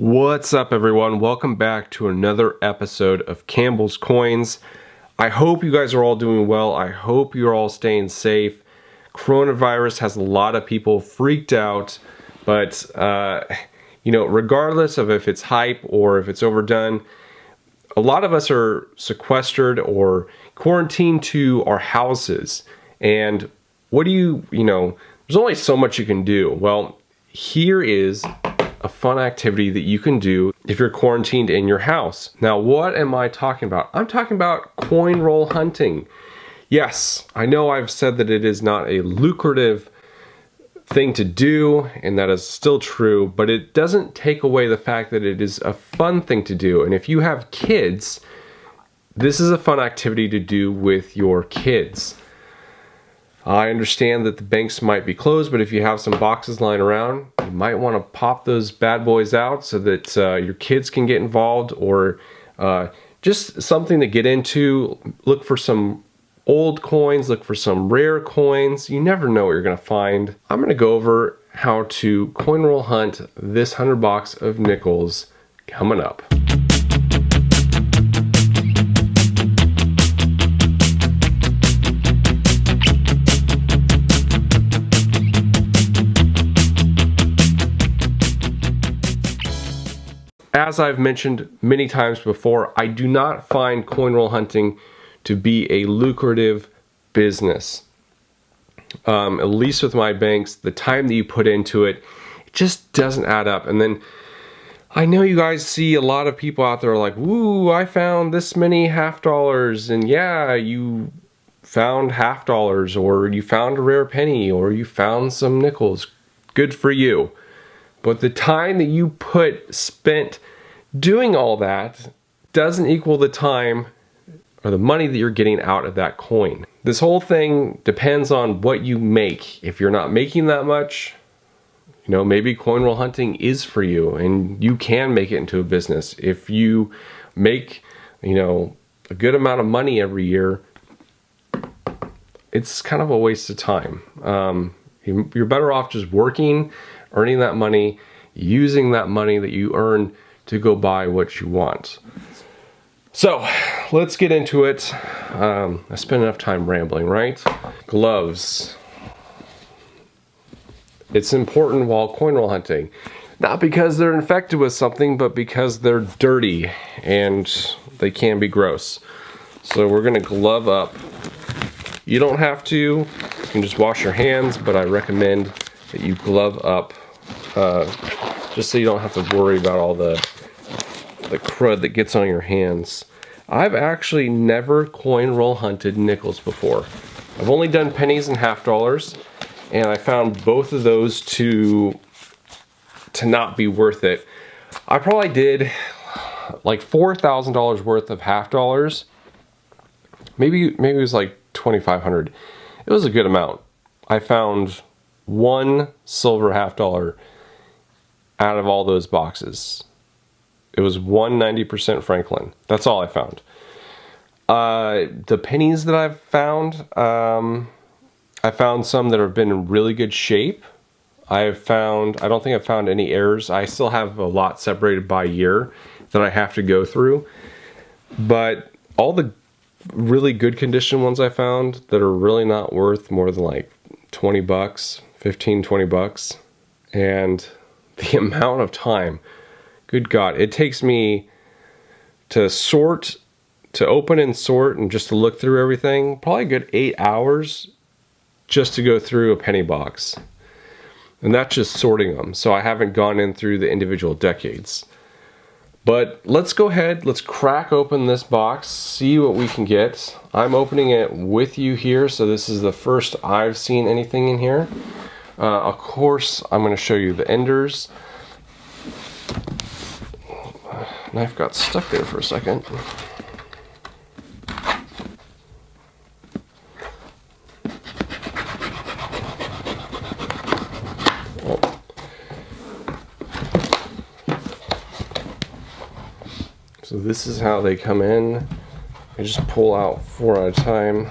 What's up, everyone? Welcome back to another episode of Campbell's Coins. I hope you guys are all doing well. I hope you're all staying safe. Coronavirus has a lot of people freaked out, but regardless of if it's hype or if it's overdone, a lot of us are sequestered or quarantined to our houses. And what do there's only so much you can do. Well, here is a fun activity that you can do if you're quarantined in your house. Now, what am I talking about? I'm talking about coin roll hunting. Yes, I know I've said that it is not a lucrative thing to do, and that is still true, but it doesn't take away the fact that it is a fun thing to do. And if you have kids, this is a fun activity to do with your kids. I understand that the banks might be closed, but if you have some boxes lying around, you might want to pop those bad boys out so that your kids can get involved, or just something to get into. Look for some old coins, look for some rare coins. You never know what you're going to find. I'm going to go over how to coin roll hunt this 100 box of nickels coming up. As I've mentioned many times before, I do not find coin roll hunting to be a lucrative business. At least with my banks, the time that you put into it, it just doesn't add up. And then I know you guys see a lot of people out there like, woo, I found this many $50, and yeah, you found $50, or you found a rare penny, or you found some nickels. Good for you. But the time that you spent doing all that doesn't equal the time or the money that you're getting out of that coin. This whole thing depends on what you make. If you're not making that much, maybe coin roll hunting is for you and you can make it into a business. If you make, a good amount of money every year, it's kind of a waste of time. You're better off just working, earning that money, using that money that you earn to go buy what you want. So let's get into it. I spent enough time rambling, right? Gloves. It's important while coin roll hunting. Not because they're infected with something, but because they're dirty and they can be gross. So we're gonna glove up. You don't have to. You can just wash your hands, but I recommend that you glove up just so you don't have to worry about all the crud that gets on your hands. I've actually never coin roll hunted nickels before. I've only done pennies and $50, and I found both of those to not be worth it. I probably did like $4,000 worth of $50. Maybe it was like $2,500. It was a good amount. I found one silver $50 out of all those boxes. It was 190% Franklin. That's all I found. The pennies that I've found, I found some that have been in really good shape. I don't think I've found any errors. I still have a lot separated by year that I have to go through. But all the really good condition ones I found that are really not worth more than like $20, $15-20, and the amount of time, good God, it takes me to open and sort and just to look through everything, probably a good 8 hours just to go through a penny box. And that's just sorting them. So I haven't gone in through the individual decades. But let's go ahead, let's crack open this box, see what we can get. I'm opening it with you here, so this is the first I've seen anything in here. Of course, I'm going to show you the enders. Knife got stuck there for a second. So this is how they come in. I just pull out 4 at a time.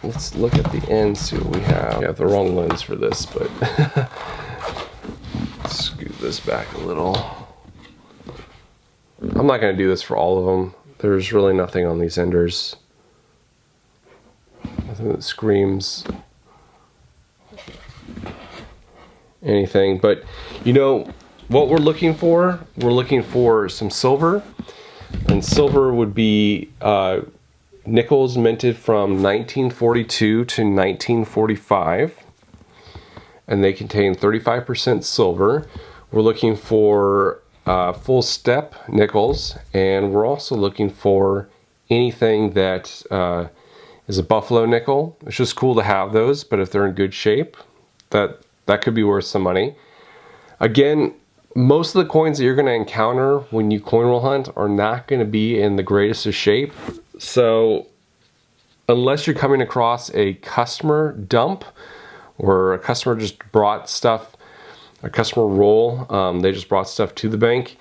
Let's look at the end, see what we have. I have the wrong lens for this, but scoot this back a little. I'm not going to do this for all of them. There's really nothing on these enders. Nothing that screams anything. But you know what we're looking for? We're looking for some silver. And silver would be nickels minted from 1942 to 1945. And they contain 35% silver. We're looking for full step nickels, and we're also looking for anything that is a buffalo nickel. It's just cool to have those, but if they're in good shape, that could be worth some money. Again, most of the coins that you're going to encounter when you coin roll hunt are not going to be in the greatest of shape. So unless you're coming across a customer dump, or a customer just brought stuff, a customer roll, they just brought stuff to the bank,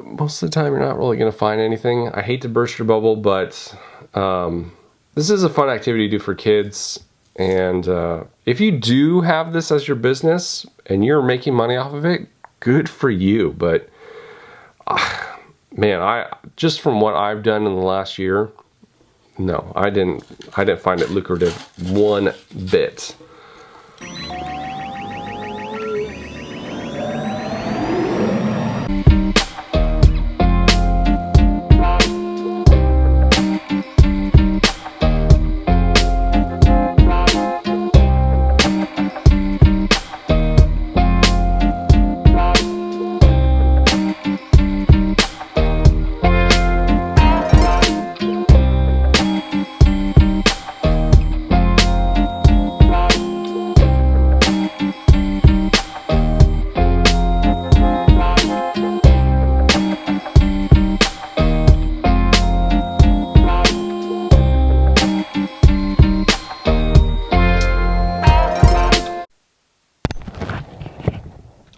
most of the time you're not really going to find anything. I hate to burst your bubble, but this is a fun activity to do for kids. And if you do have this as your business and you're making money off of it, good for you. But man, I just from what I've done in the last year, no, I didn't find it lucrative one bit.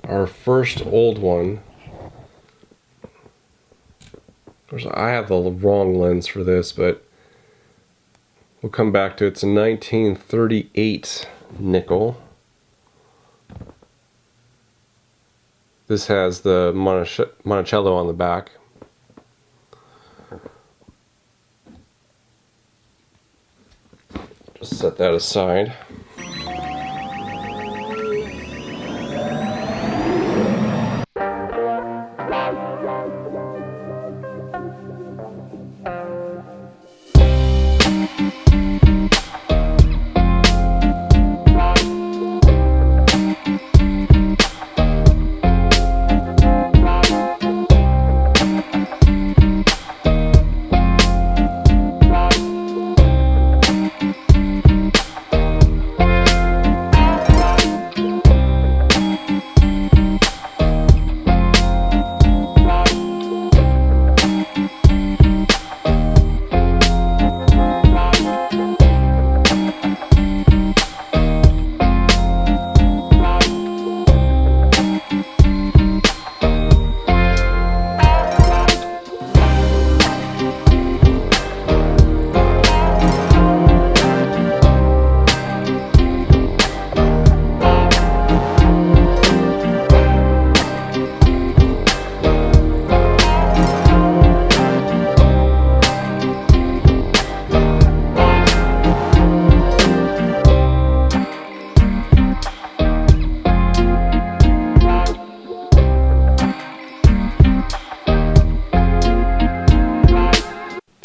Our first old one, of course I have the wrong lens for this, but we'll come back to it. It's a 1938 nickel. This has the Monticello on the back. Just set that aside.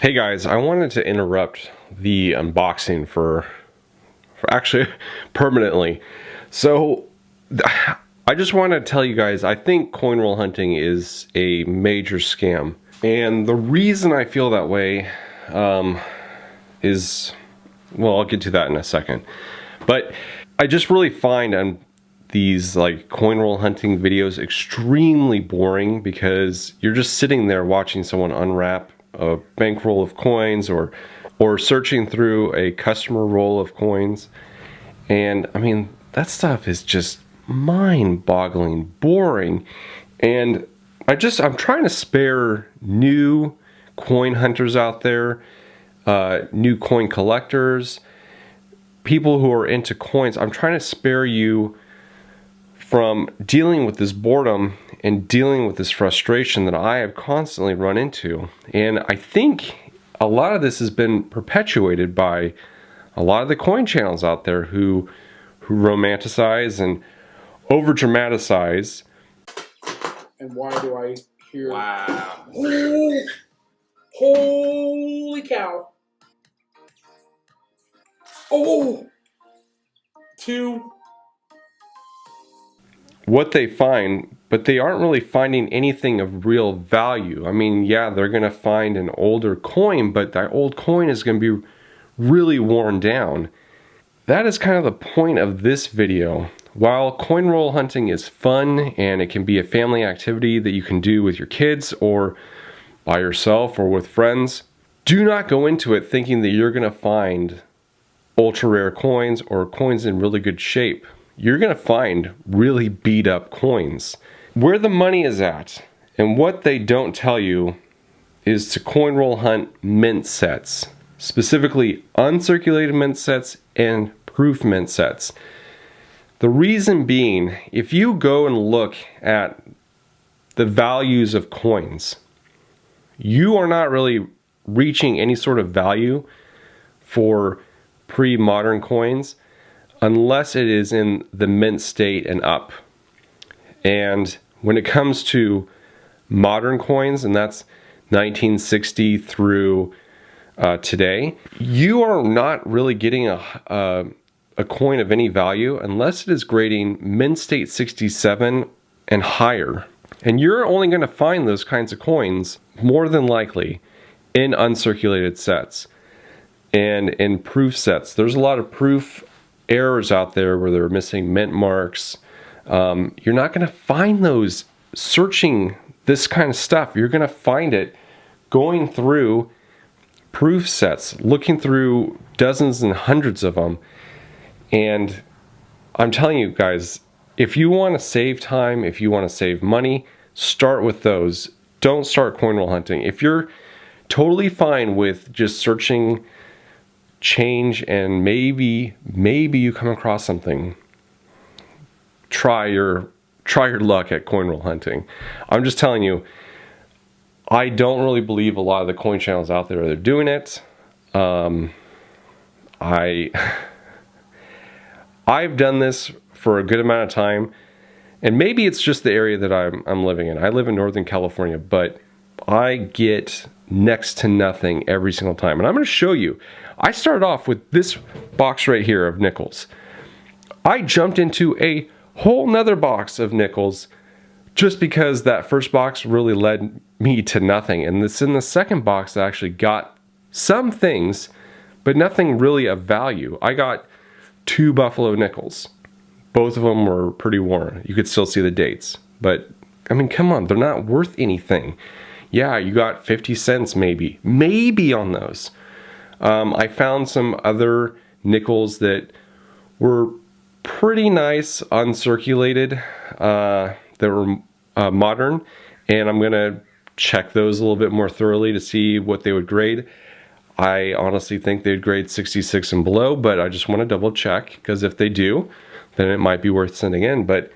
Hey guys, I wanted to interrupt the unboxing for actually permanently. So I just want to tell you guys, I think coin roll hunting is a major scam. And the reason I feel that way is, well, I'll get to that in a second. But I just really find on these like coin roll hunting videos extremely boring, because you're just sitting there watching someone unwrap a bankroll of coins or searching through a customer roll of coins. And I mean, that stuff is just mind-boggling boring. And I'm trying to spare new coin hunters out there, new coin collectors, people who are into coins. I'm trying to spare you from dealing with this boredom and dealing with this frustration that I have constantly run into. And I think a lot of this has been perpetuated by a lot of the coin channels out there who romanticize and over dramatize. And why do I hear? Wow. Oh, holy cow. Oh, two. What they find, but they aren't really finding anything of real value. I mean, yeah, they're going to find an older coin, but that old coin is going to be really worn down. That is kind of the point of this video. While coin roll hunting is fun and it can be a family activity that you can do with your kids or by yourself or with friends, do not go into it thinking that you're going to find ultra rare coins or coins in really good shape. You're going to find really beat up coins. Where the money is at and what they don't tell you is to coin roll hunt mint sets, specifically uncirculated mint sets and proof mint sets. The reason being, if you go and look at the values of coins, you are not really reaching any sort of value for pre-modern coins unless it is in the mint state and up. And when it comes to modern coins, and that's 1960 through today, you are not really getting a coin of any value unless it is grading mint state 67 and higher. And you're only going to find those kinds of coins more than likely in uncirculated sets and in proof sets. There's a lot of proof errors out there where they're missing mint marks. You're not going to find those searching this kind of stuff. You're going to find it going through proof sets, looking through dozens and hundreds of them. And I'm telling you guys, if you want to save time, if you want to save money, start with those. Don't start coin roll hunting. If you're totally fine with just searching change and maybe you come across something, try your luck at coin roll hunting. I'm just telling you, I don't really believe a lot of the coin channels out there are doing it. I've done this for a good amount of time, and maybe it's just the area that I'm living in. I live in Northern California, but I get next to nothing every single time. And I'm going to show you. I started off with this box right here of nickels. I jumped into a whole nother box of nickels just because that first box really led me to nothing. And it's in the second box that I actually got some things, but nothing really of value. I got 2 buffalo nickels. Both of them were pretty worn. You could still see the dates. But, I mean, come on, they're not worth anything. Yeah, you got 50 cents maybe on those. I found some other nickels that were pretty nice, uncirculated, that were modern. And I'm going to check those a little bit more thoroughly to see what they would grade. I honestly think they'd grade 66 and below, but I just want to double check, because if they do, then it might be worth sending in. But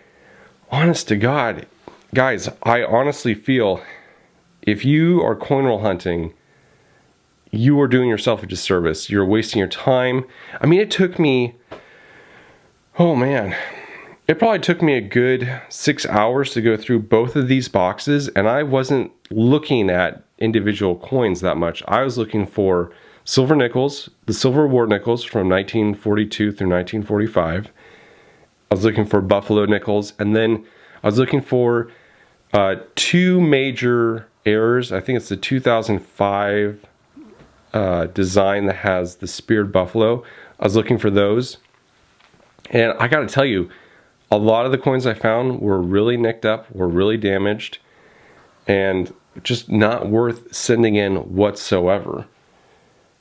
honest to God, guys, I honestly feel if you are coin roll hunting, you are doing yourself a disservice. You're wasting your time. I mean, it took me, oh man, it probably took me a good 6 hours to go through both of these boxes, and I wasn't looking at individual coins that much. I was looking for silver nickels, the silver award nickels from 1942 through 1945. I was looking for buffalo nickels, and then I was looking for 2 major errors. I think it's the 2005 design that has the speared buffalo. I was looking for those, and I gotta tell you, a lot of the coins I found were really nicked up, were really damaged, and just not worth sending in whatsoever.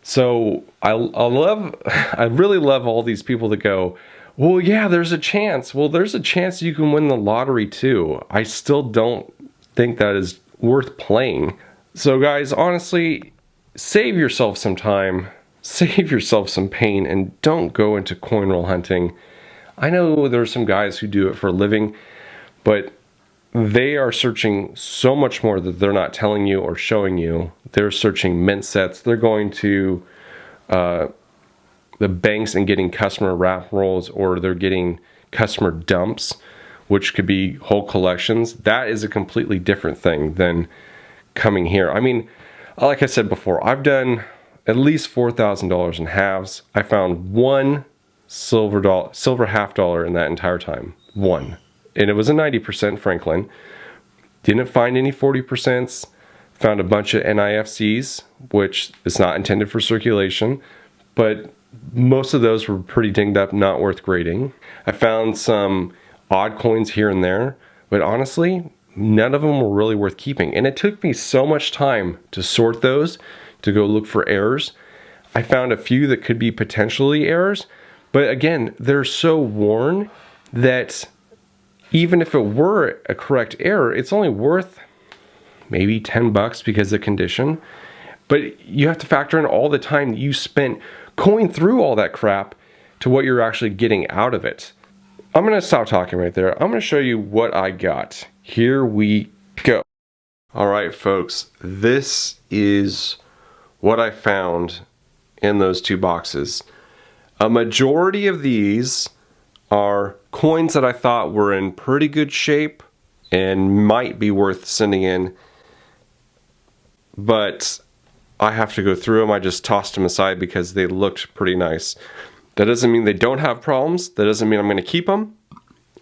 So I really love all these people that go, well, yeah, there's a chance. Well, there's a chance you can win the lottery too. I still don't think that is worth playing. So guys, honestly, save yourself some time, save yourself some pain, and don't go into coin roll hunting. I know there's some guys who do it for a living, but they are searching so much more that they're not telling you or showing you. They're searching mint sets. They're going to the banks and getting customer wrap rolls, or they're getting customer dumps, which could be whole collections. That is a completely different thing than coming here. I mean, like I said before, I've done at least $4,000 in halves. I found one silver half dollar in that entire time. One. And it was a 90% Franklin. Didn't find any 40%. Found a bunch of NIFCs, which is not intended for circulation, but most of those were pretty dinged up, not worth grading. I found some odd coins here and there, but honestly, none of them were really worth keeping. And it took me so much time to sort those, to go look for errors. I found a few that could be potentially errors, but again, they're so worn that even if it were a correct error, it's only worth maybe $10 because of condition. But you have to factor in all the time that you spent going through all that crap to what you're actually getting out of it. I'm gonna stop talking right there. I'm gonna show you what I got. Here we go. All right, folks, this is what I found in those two boxes. A majority of these are coins that I thought were in pretty good shape and might be worth sending in, but I have to go through them. I just tossed them aside because they looked pretty nice. That doesn't mean they don't have problems. That doesn't mean I'm going to keep them.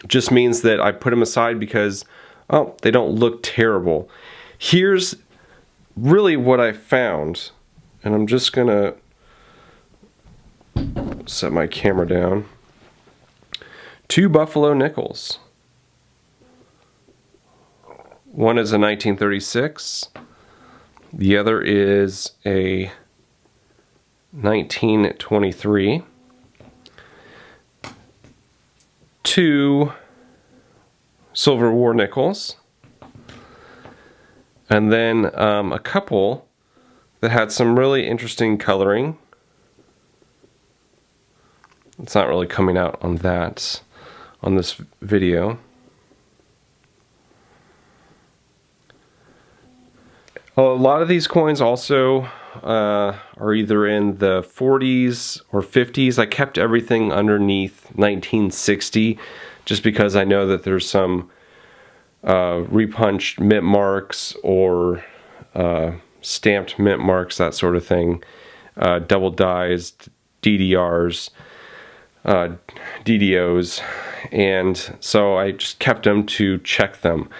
It just means that I put them aside because, oh, they don't look terrible. Here's really what I found, and I'm just going to set my camera down. 2 Buffalo nickels. One is a 1936. The other is a 1923. 2 Silver War nickels. And then a couple that had some really interesting coloring. It's not really coming out on that, on this video. A lot of these coins also are either in the 40s or 50s. I kept everything underneath 1960 just because I know that there's some repunched mint marks or stamped mint marks, that sort of thing. Double dies, DDRs, DDOs, and so I just kept them to check them.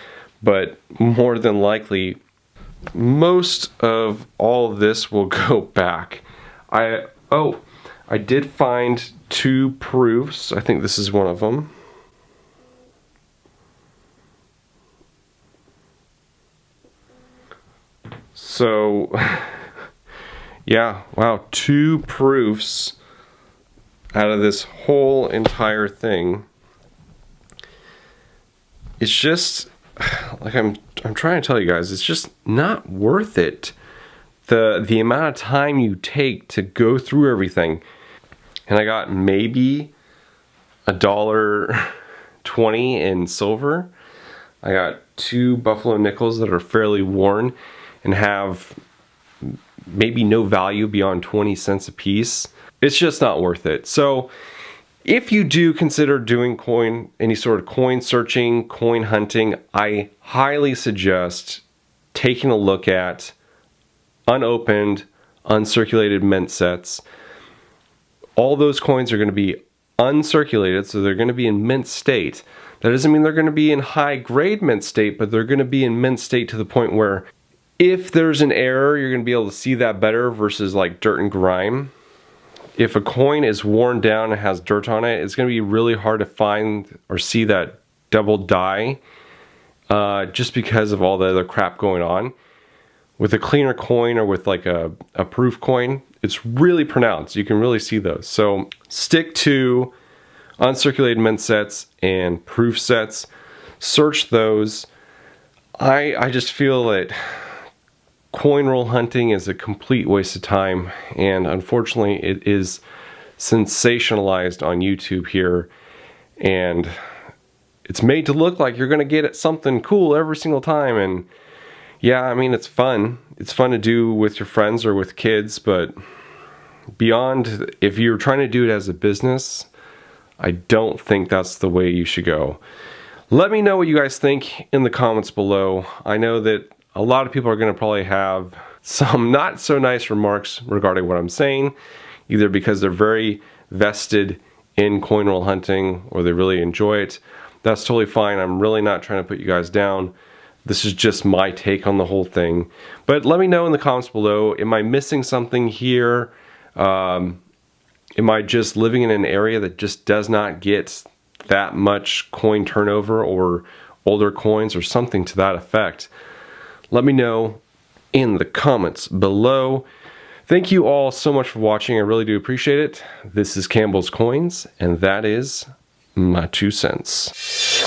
But more than likely, most of all of this will go back. I did find 2 proofs. I think this is one of them. So, yeah, wow, 2 proofs out of this whole entire thing. It's just, like I'm trying to tell you guys, it's just not worth it. The amount of time you take to go through everything. And I got maybe $1.20 in silver. I got 2 Buffalo nickels that are fairly worn and have maybe no value beyond 20 cents a piece. It's just not worth it. So if you do consider doing any sort of coin searching, coin hunting, I highly suggest taking a look at unopened, uncirculated mint sets. All those coins are going to be uncirculated, so they're going to be in mint state. That doesn't mean they're going to be in high grade mint state, but they're going to be in mint state to the point where if there's an error, you're going to be able to see that better versus like dirt and grime. If a coin is worn down and has dirt on it, it's going to be really hard to find or see that double die just because of all the other crap going on. With a cleaner coin or with like a proof coin, it's really pronounced. You can really see those. So stick to uncirculated mint sets and proof sets. Search those. I just feel that coin roll hunting is a complete waste of time, and unfortunately it is sensationalized on YouTube here, and it's made to look like you're going to get something cool every single time. And yeah, I mean, it's fun. It's fun to do with your friends or with kids, but beyond, if you're trying to do it as a business, I don't think that's the way you should go. Let me know what you guys think in the comments below. I know that a lot of people are going to probably have some not so nice remarks regarding what I'm saying, either because they're very vested in coin roll hunting or they really enjoy it. That's totally fine. I'm really not trying to put you guys down. This is just my take on the whole thing. But let me know in the comments below, am I missing something here? Am I just living in an area that just does not get that much coin turnover or older coins or something to that effect? Let me know in the comments below. Thank you all so much for watching. I really do appreciate it. This is Campbell's Coins, and that is my 2 cents.